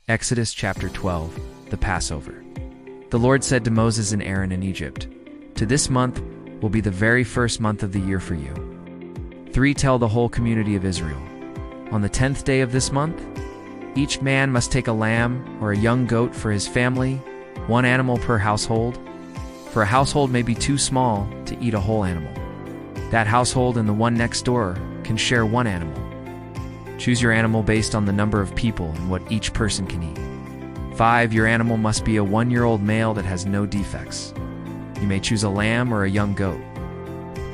Exodus chapter 12, the Passover. The Lord said to Moses and Aaron in Egypt, "To this month will be the very first month of the year for you. 3 Tell the whole community of Israel. On the 10th day of this month, each man must take a lamb or a young goat for his family, 1 animal per household. For a household may be too small to eat a whole animal. That household and the one next door can share 1 animal. Choose your animal based on the number of people and what each person can eat. 5 Your animal must be a 1-year-old male that has no defects. You may choose a lamb or a young goat.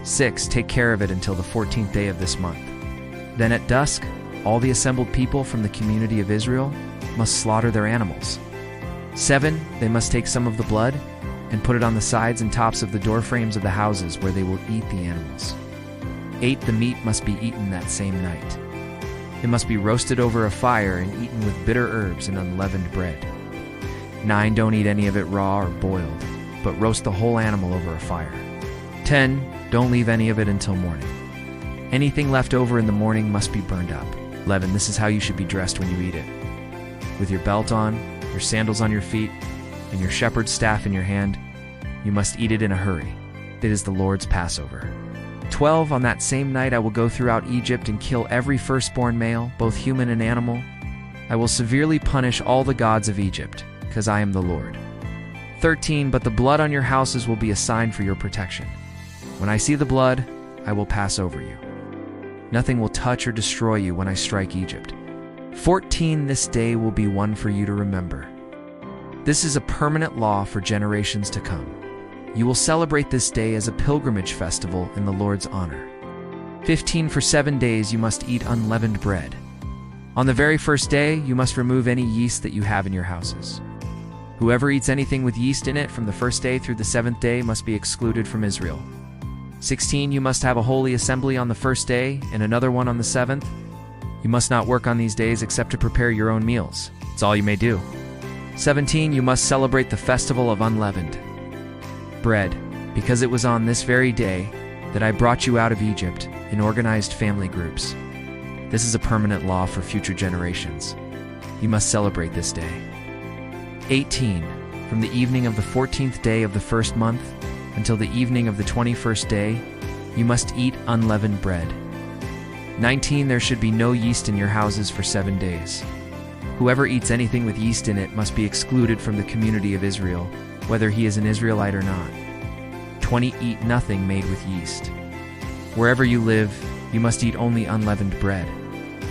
6 Take care of it until the 14th day of this month. Then at dusk, all the assembled people from the community of Israel must slaughter their animals. 7 They must take some of the blood and put it on the sides and tops of the door frames of the houses where they will eat the animals. 8 The meat must be eaten that same night. It must be roasted over a fire and eaten with bitter herbs and unleavened bread. 9 Don't eat any of it raw or boiled, but roast the whole animal over a fire. 10 Don't leave any of it until morning. Anything left over in the morning must be burned up. 11 This is how you should be dressed when you eat it. With your belt on, your sandals on your feet, and your shepherd's staff in your hand, you must eat it in a hurry. It is the Lord's Passover. 12 On that same night I will go throughout Egypt and kill every firstborn male, both human and animal. I will severely punish all the gods of Egypt, because I am the Lord. 13 But the blood on your houses will be a sign for your protection. When I see the blood, I will pass over you. Nothing will touch or destroy you when I strike Egypt. 14 This day will be one for you to remember. This is a permanent law for generations to come. You will celebrate this day as a pilgrimage festival in the Lord's honor. 15 For 7 days you must eat unleavened bread. On the very first day, you must remove any yeast that you have in your houses. Whoever eats anything with yeast in it from the first day through the 7th day must be excluded from Israel. 16 You must have a holy assembly on the first day and another one on the 7th. You must not work on these days except to prepare your own meals. It's all you may do. 17 You must celebrate the festival of unleavened bread, because it was on this very day that I brought you out of Egypt in organized family groups. This is a permanent law for future generations. You must celebrate this day. 18 From the evening of the 14th day of the first month until the evening of the 21st day, you must eat unleavened bread. 19 There should be no yeast in your houses for 7 days. Whoever eats anything with yeast in it must be excluded from the community of Israel, whether he is an Israelite or not. 20 Eat nothing made with yeast. Wherever you live, you must eat only unleavened bread.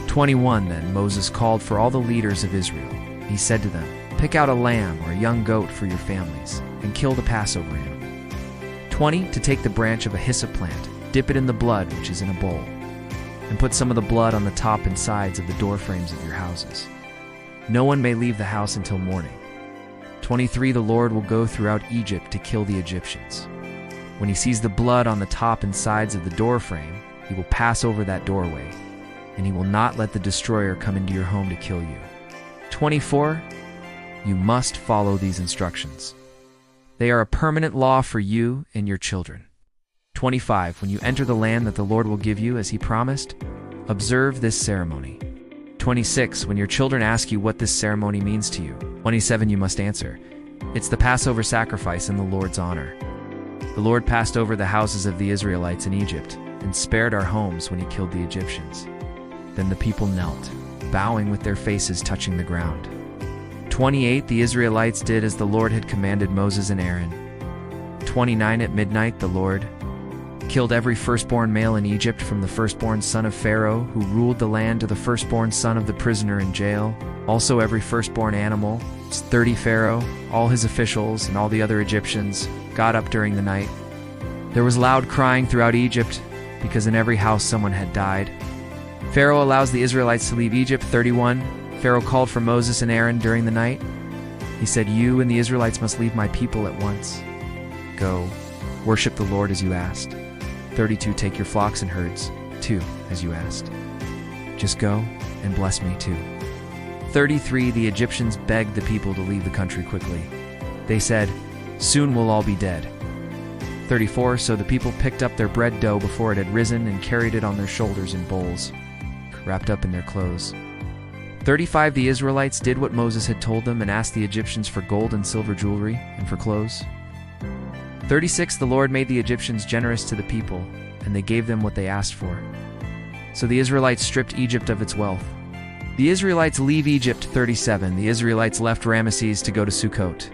21 Then Moses called for all the leaders of Israel. He said to them, "Pick out a lamb or a young goat for your families, and kill the Passover animal. 20 To take the branch of a hyssop plant, dip it in the blood which is in a bowl, and put some of the blood on the top and sides of the door frames of your houses. No one may leave the house until morning. 23 The Lord will go throughout Egypt to kill the Egyptians. When he sees the blood on the top and sides of the door frame, he will pass over that doorway, and he will not let the destroyer come into your home to kill you. 24 You must follow these instructions. They are a permanent law for you and your children. 25 When you enter the land that the Lord will give you as he promised, observe this ceremony. 26 When your children ask you what this ceremony means to you. 27 You must answer, "It's the Passover sacrifice in the Lord's honor. The Lord passed over the houses of the Israelites in Egypt and spared our homes when he killed the Egyptians." Then the people knelt, bowing with their faces touching the ground. 28 The Israelites did as the Lord had commanded Moses and Aaron. 29 At midnight the Lord killed every firstborn male in Egypt, from the firstborn son of Pharaoh, who ruled the land, to the firstborn son of the prisoner in jail. Also every firstborn animal. 30 Pharaoh, all his officials, and all the other Egyptians got up during the night. There was loud crying throughout Egypt, because in every house someone had died. Pharaoh allows the Israelites to leave Egypt. 31 Pharaoh called for Moses and Aaron during the night. He said, "You and the Israelites must leave my people at once. Go, worship the Lord as you asked." 32 Take your flocks and herds, too, as you asked. Just go and bless me, too. 33 The Egyptians begged the people to leave the country quickly. They said, "Soon we'll all be dead." 34 So the people picked up their bread dough before it had risen and carried it on their shoulders in bowls, wrapped up in their clothes. 35 The Israelites did what Moses had told them and asked the Egyptians for gold and silver jewelry and for clothes. 36 The Lord made the Egyptians generous to the people, and they gave them what they asked for. So the Israelites stripped Egypt of its wealth. The Israelites leave Egypt. 37 The Israelites left Ramesses to go to Sukkot.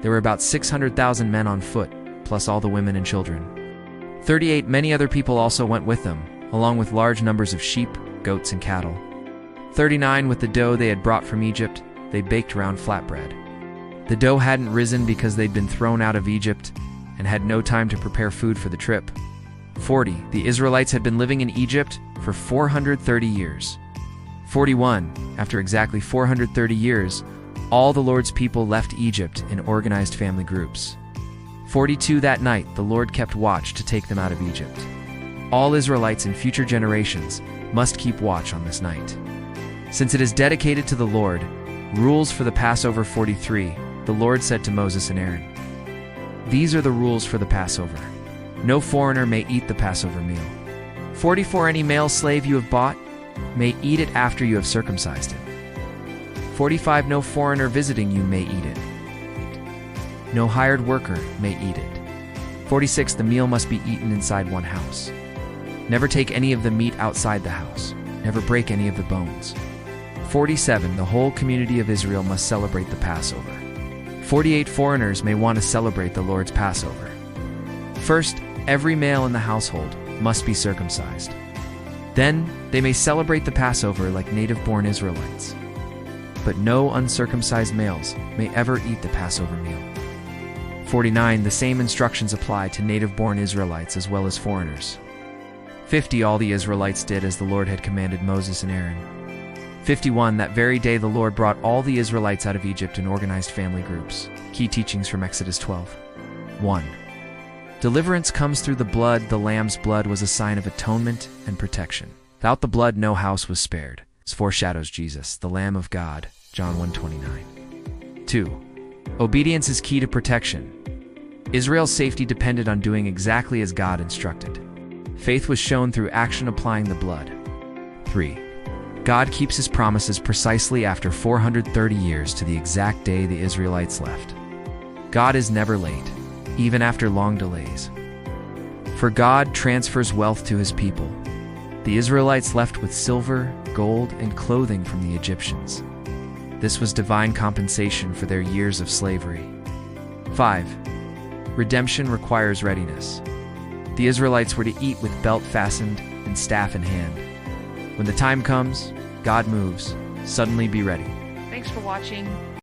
There were about 600,000 men on foot, plus all the women and children. 38 Many other people also went with them, along with large numbers of sheep, goats, and cattle. 39 With the dough they had brought from Egypt, they baked round flatbread. The dough hadn't risen because they'd been thrown out of Egypt and had no time to prepare food for the trip. 40 The Israelites had been living in Egypt for 430 years. 41 After exactly 430 years, all the Lord's people left Egypt in organized family groups. 42 That night, the Lord kept watch to take them out of Egypt. All Israelites in future generations must keep watch on this night. Since it is dedicated to the Lord, rules for the Passover. 43 The Lord said to Moses and Aaron, "These are the rules for the Passover. No foreigner may eat the Passover meal. 44 Any male slave you have bought may eat it after you have circumcised him. 45 No foreigner visiting you may eat it. No hired worker may eat it. 46 The meal must be eaten inside one house. Never take any of the meat outside the house. Never break any of the bones. 47 The whole community of Israel must celebrate the Passover. 48 Foreigners may want to celebrate the Lord's Passover. First, every male in the household must be circumcised. Then, they may celebrate the Passover like native-born Israelites. But no uncircumcised males may ever eat the Passover meal. 49 The same instructions apply to native-born Israelites as well as foreigners. 50 All the Israelites did as the Lord had commanded Moses and Aaron. 51 That very day the Lord brought all the Israelites out of Egypt in organized family groups. Key teachings from Exodus 12. 1. Deliverance comes through the blood. The lamb's blood was a sign of atonement and protection. Without the blood, no house was spared. This foreshadows Jesus, the Lamb of God. John 1:29. 2. Obedience is key to protection. Israel's safety depended on doing exactly as God instructed. Faith was shown through action applying the blood. 3. God keeps his promises precisely after 430 years to the exact day the Israelites left. God is never late, even after long delays. For God transfers wealth to his people. The Israelites left with silver, gold, and clothing from the Egyptians. This was divine compensation for their years of slavery. 5. Redemption requires readiness. The Israelites were to eat with belt fastened and staff in hand. When the time comes, God moves. Suddenly be ready. Thanks for watching.